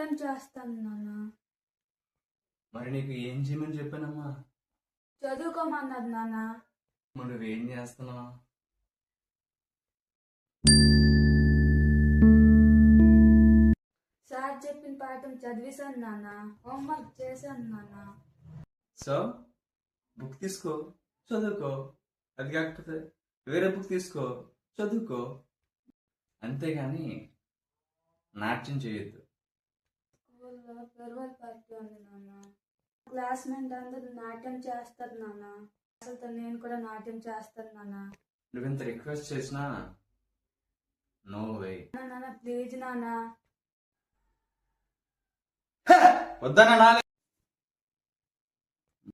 నాట్యం చేస్తాను నాన్న. మరి నీకు ఏం చేయమని చెప్పానమ్మా? చదువుకోమన్నది నాన్న. మరి నువ్వేం చేస్తున్నావు? సార్ చెప్పిన పాఠం చదివేశాను నాన్న. హోంవర్క్ చేశాను నాన్న. సో బుక్ తీసుకో, చదువుకో. అది కాకపోతే వేరే బుక్ తీసుకో, చదువుకో. అంతేగాని నాట్యం చేయొద్దు. స్కూల్లో ఫేర్వెల్ పార్టీ ఉంది నాన్న. క్లాస్మేట్ అందరూ నాట్యం చేస్తారు నాన్న. అసలు నేను కూడా నాట్యం చేస్తాను నాన్న. నువ్వు ఇంత రిక్వెస్ట్ చేసినా నో వే. నాన్న ప్లీజ్ నాన్న. వద్దన్నా